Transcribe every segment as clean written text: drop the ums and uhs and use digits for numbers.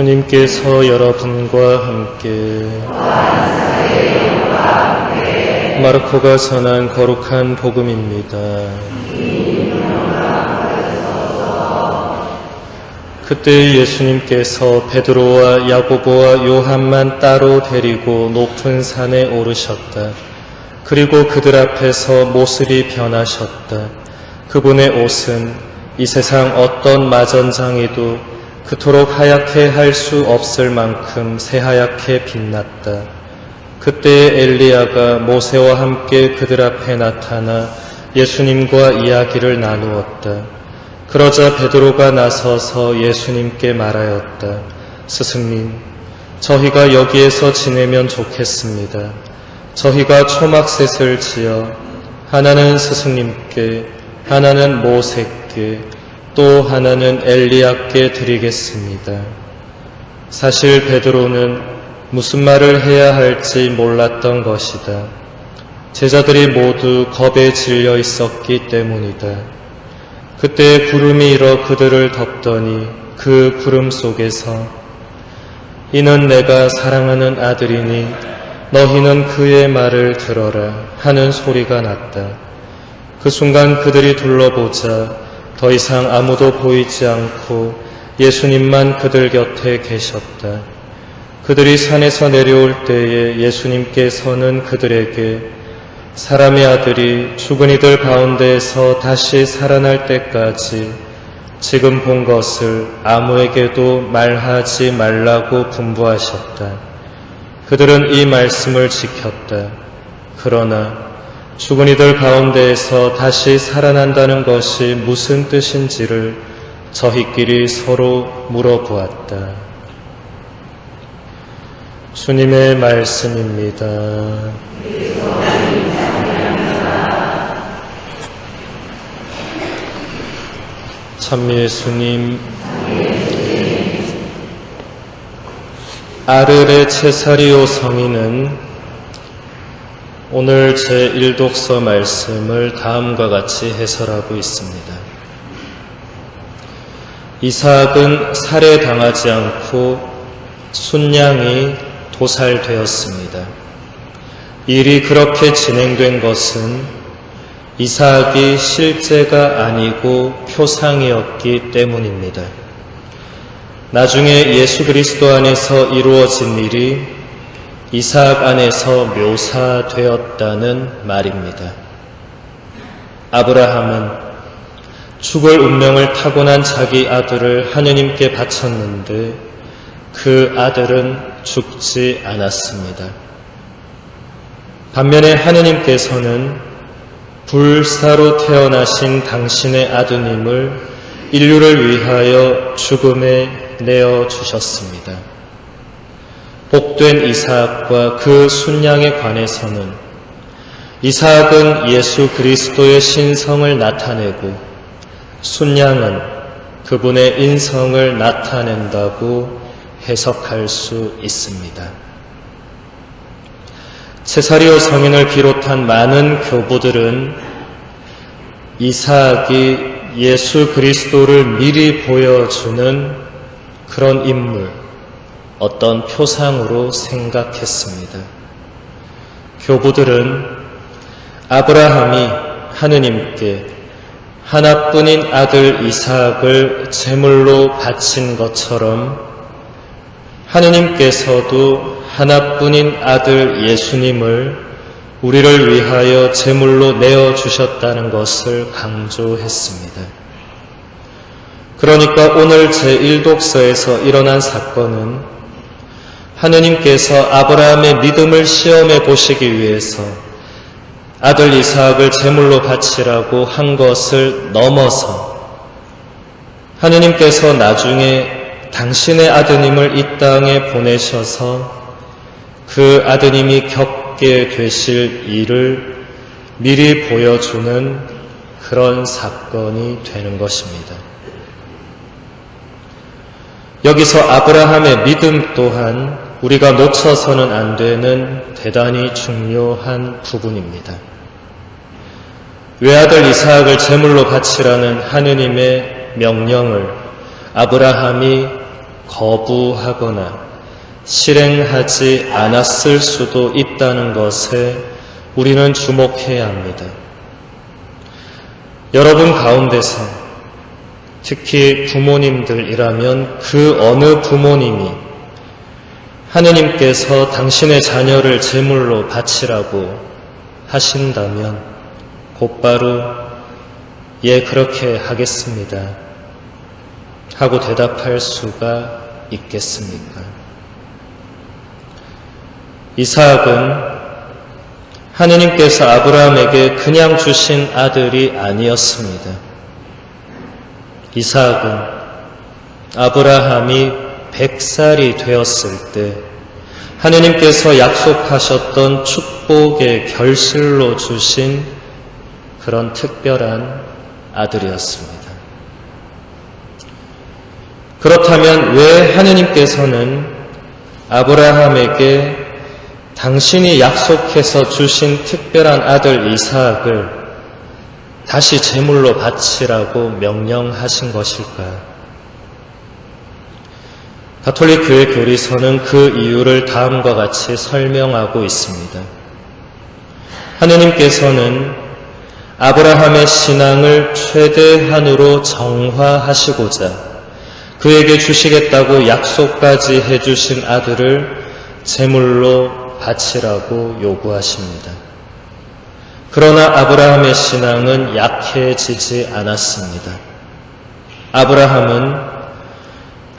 주님께서 여러분과 함께 마르코가 전한 거룩한 복음입니다. 그때 예수님께서 베드로와 야고보와 요한만 따로 데리고 높은 산에 오르셨다. 그리고 그들 앞에서 모습이 변하셨다. 그분의 옷은 이 세상 어떤 마전장이도 그토록 하얗게 할 수 없을 만큼 새하얗게 빛났다. 그때 엘리야가 모세와 함께 그들 앞에 나타나 예수님과 이야기를 나누었다. 그러자 베드로가 나서서 예수님께 말하였다. 스승님, 저희가 여기에서 지내면 좋겠습니다. 저희가 초막셋을 지어 하나는 스승님께, 하나는 모세께, 또 하나는 엘리야께 드리겠습니다. 사실 베드로는 무슨 말을 해야 할지 몰랐던 것이다. 제자들이 모두 겁에 질려 있었기 때문이다. 그때 구름이 일어 그들을 덮더니 그 구름 속에서 이는 내가 사랑하는 아들이니 너희는 그의 말을 들어라 하는 소리가 났다. 그 순간 그들이 둘러보자 더 이상 아무도 보이지 않고 예수님만 그들 곁에 계셨다. 그들이 산에서 내려올 때에 예수님께서는 그들에게 사람의 아들이 죽은 이들 가운데에서 다시 살아날 때까지 지금 본 것을 아무에게도 말하지 말라고 분부하셨다. 그들은 이 말씀을 지켰다. 그러나 죽은 이들 가운데에서 다시 살아난다는 것이 무슨 뜻인지를 저희끼리 서로 물어보았다. 주님의 말씀입니다. 참 예수님, 아르레 체사리오 성인은 오늘 제1독서 말씀을 다음과 같이 해설하고 있습니다. 이삭은 살해당하지 않고 순양이 도살되었습니다. 일이 그렇게 진행된 것은 이삭이 실제가 아니고 표상이었기 때문입니다. 나중에 예수 그리스도 안에서 이루어진 일이 이삭 안에서 묘사되었다는 말입니다. 아브라함은 죽을 운명을 타고난 자기 아들을 하느님께 바쳤는데 그 아들은 죽지 않았습니다. 반면에 하느님께서는 불사로 태어나신 당신의 아드님을 인류를 위하여 죽음에 내어주셨습니다. 복된 이삭과 그 순양에 관해서는 이삭은 예수 그리스도의 신성을 나타내고 순양은 그분의 인성을 나타낸다고 해석할 수 있습니다. 체사리오 성인을 비롯한 많은 교부들은 이삭이 예수 그리스도를 미리 보여주는 그런 인물, 어떤 표상으로 생각했습니다. 교부들은 아브라함이 하느님께 하나뿐인 아들 이삭을 제물로 바친 것처럼 하느님께서도 하나뿐인 아들 예수님을 우리를 위하여 제물로 내어주셨다는 것을 강조했습니다. 그러니까 오늘 제1독서에서 일어난 사건은 하느님께서 아브라함의 믿음을 시험해 보시기 위해서 아들 이삭을 제물로 바치라고 한 것을 넘어서 하느님께서 나중에 당신의 아드님을 이 땅에 보내셔서 그 아드님이 겪게 되실 일을 미리 보여주는 그런 사건이 되는 것입니다. 여기서 아브라함의 믿음 또한 우리가 놓쳐서는 안 되는 대단히 중요한 부분입니다. 외아들 이삭을 제물로 바치라는 하느님의 명령을 아브라함이 거부하거나 실행하지 않았을 수도 있다는 것에 우리는 주목해야 합니다. 여러분 가운데서 특히 부모님들이라면 그 어느 부모님이 하느님께서 당신의 자녀를 제물로 바치라고 하신다면 곧바로 예, 그렇게 하겠습니다 하고 대답할 수가 있겠습니까? 이삭은 하느님께서 아브라함에게 그냥 주신 아들이 아니었습니다. 이삭은 아브라함이 100살이 되었을 때 하느님께서 약속하셨던 축복의 결실로 주신 그런 특별한 아들이었습니다. 그렇다면 왜 하느님께서는 아브라함에게 당신이 약속해서 주신 특별한 아들 이삭을 다시 제물로 바치라고 명령하신 것일까요? 가톨릭 교회 교리서는 그 이유를 다음과 같이 설명하고 있습니다. 하느님께서는 아브라함의 신앙을 최대한으로 정화하시고자 그에게 주시겠다고 약속까지 해주신 아들을 제물로 바치라고 요구하십니다. 그러나 아브라함의 신앙은 약해지지 않았습니다. 아브라함은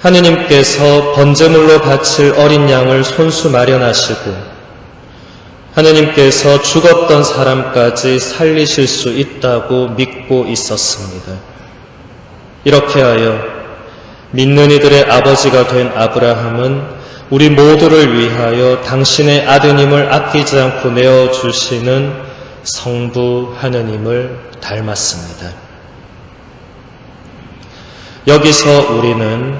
하느님께서 번제물로 바칠 어린 양을 손수 마련하시고 하느님께서 죽었던 사람까지 살리실 수 있다고 믿고 있었습니다. 이렇게 하여 믿는 이들의 아버지가 된 아브라함은 우리 모두를 위하여 당신의 아드님을 아끼지 않고 내어주시는 성부 하느님을 닮았습니다. 여기서 우리는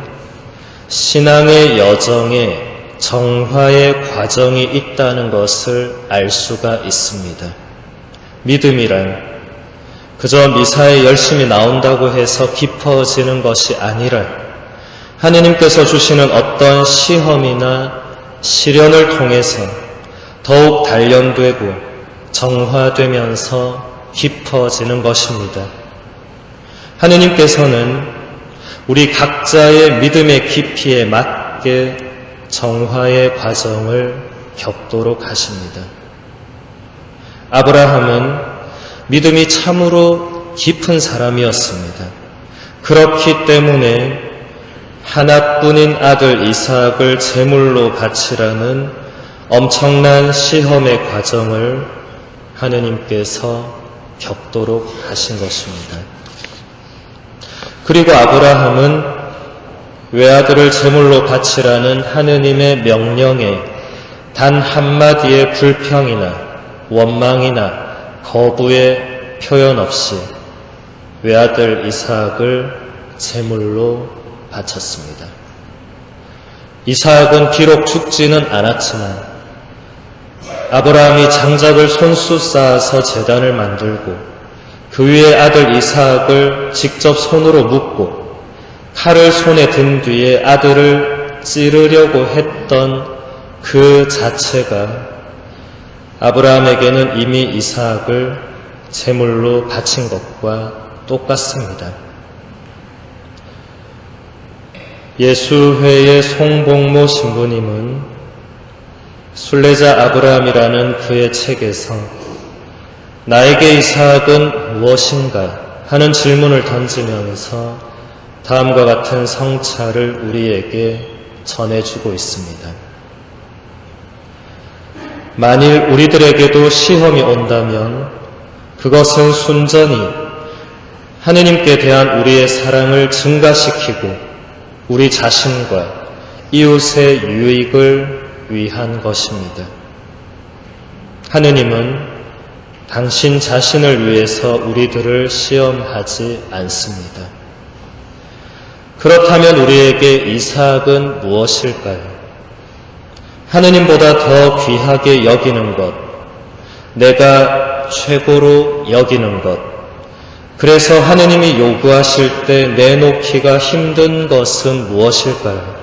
신앙의 여정에 정화의 과정이 있다는 것을 알 수가 있습니다. 믿음이란 그저 미사에 열심히 나온다고 해서 깊어지는 것이 아니라 하느님께서 주시는 어떤 시험이나 시련을 통해서 더욱 단련되고 정화되면서 깊어지는 것입니다. 하느님께서는 우리 각자의 믿음의 깊이에 맞게 정화의 과정을 겪도록 하십니다. 아브라함은 믿음이 참으로 깊은 사람이었습니다. 그렇기 때문에 하나뿐인 아들 이삭을 제물로 바치라는 엄청난 시험의 과정을 하느님께서 겪도록 하신 것입니다. 그리고 아브라함은 외아들을 제물로 바치라는 하느님의 명령에 단 한마디의 불평이나 원망이나 거부의 표현 없이 외아들 이삭을 제물로 바쳤습니다. 이삭은 비록 죽지는 않았지만 아브라함이 장작을 손수 쌓아서 제단을 만들고 그 위에 아들 이삭을 직접 손으로 묶고 칼을 손에 든 뒤에 아들을 찌르려고 했던 그 자체가 아브라함에게는 이미 이삭을 제물로 바친 것과 똑같습니다. 예수회의 송복모 신부님은 순례자 아브라함이라는 그의 책에서 나에게 이삭은 무엇인가 하는 질문을 던지면서 다음과 같은 성찰을 우리에게 전해주고 있습니다. 만일 우리들에게도 시험이 온다면 그것은 순전히 하느님께 대한 우리의 사랑을 증가시키고 우리 자신과 이웃의 유익을 위한 것입니다. 하느님은 당신 자신을 위해서 우리들을 시험하지 않습니다. 그렇다면 우리에게 이삭은 무엇일까요? 하느님보다 더 귀하게 여기는 것, 내가 최고로 여기는 것, 그래서 하느님이 요구하실 때 내놓기가 힘든 것은 무엇일까요?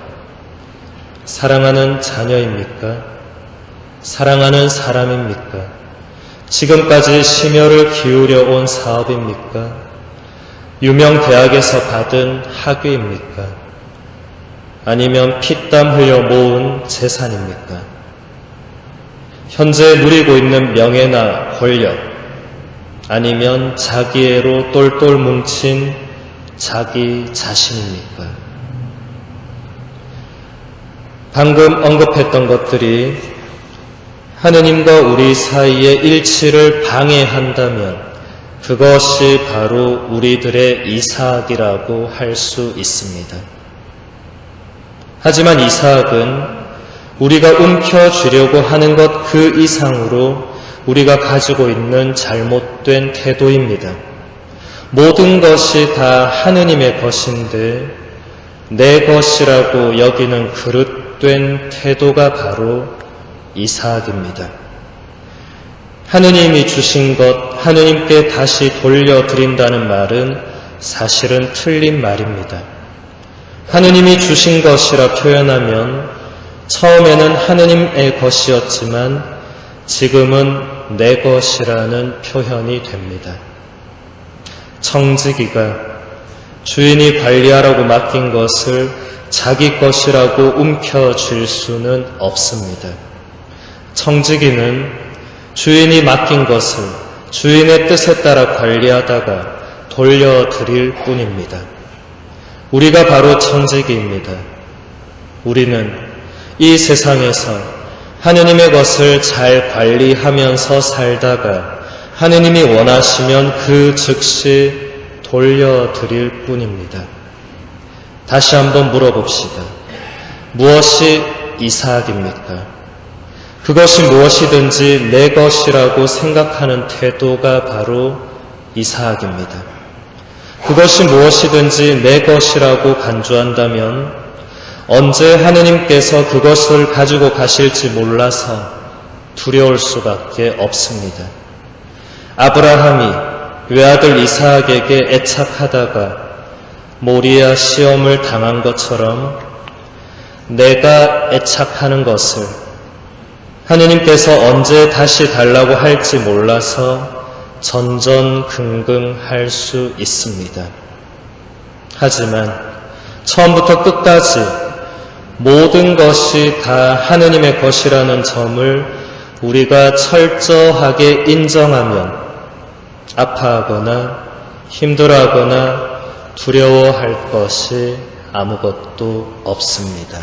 사랑하는 자녀입니까? 사랑하는 사람입니까? 지금까지 심혈을 기울여 온 사업입니까? 유명 대학에서 받은 학위입니까? 아니면 피땀 흘려 모은 재산입니까? 현재 누리고 있는 명예나 권력, 아니면 자기애로 똘똘 뭉친 자기 자신입니까? 방금 언급했던 것들이 하느님과 우리 사이의 일치를 방해한다면 그것이 바로 우리들의 이삭이라고 할 수 있습니다. 하지만 이삭은 우리가 움켜쥐려고 하는 것 그 이상으로 우리가 가지고 있는 잘못된 태도입니다. 모든 것이 다 하느님의 것인데 내 것이라고 여기는 그릇된 태도가 바로 이삭입니다. 하느님이 주신 것 하느님께 다시 돌려드린다는 말은 사실은 틀린 말입니다. 하느님이 주신 것이라 표현하면 처음에는 하느님의 것이었지만 지금은 내 것이라는 표현이 됩니다. 청지기가 주인이 관리하라고 맡긴 것을 자기 것이라고 움켜쥘 수는 없습니다. 청지기는 주인이 맡긴 것을 주인의 뜻에 따라 관리하다가 돌려드릴 뿐입니다. 우리가 바로 청지기입니다. 우리는 이 세상에서 하느님의 것을 잘 관리하면서 살다가 하느님이 원하시면 그 즉시 돌려드릴 뿐입니다. 다시 한번 물어봅시다. 무엇이 이삭입니까? 그것이 무엇이든지 내 것이라고 생각하는 태도가 바로 이삭입니다. 그것이 무엇이든지 내 것이라고 간주한다면 언제 하느님께서 그것을 가지고 가실지 몰라서 두려울 수밖에 없습니다. 아브라함이 외아들 이삭에게 애착하다가 모리아 시험을 당한 것처럼 내가 애착하는 것을 하느님께서 언제 다시 달라고 할지 몰라서 전전긍긍할 수 있습니다. 하지만 처음부터 끝까지 모든 것이 다 하느님의 것이라는 점을 우리가 철저하게 인정하면 아파하거나 힘들어하거나 두려워할 것이 아무것도 없습니다.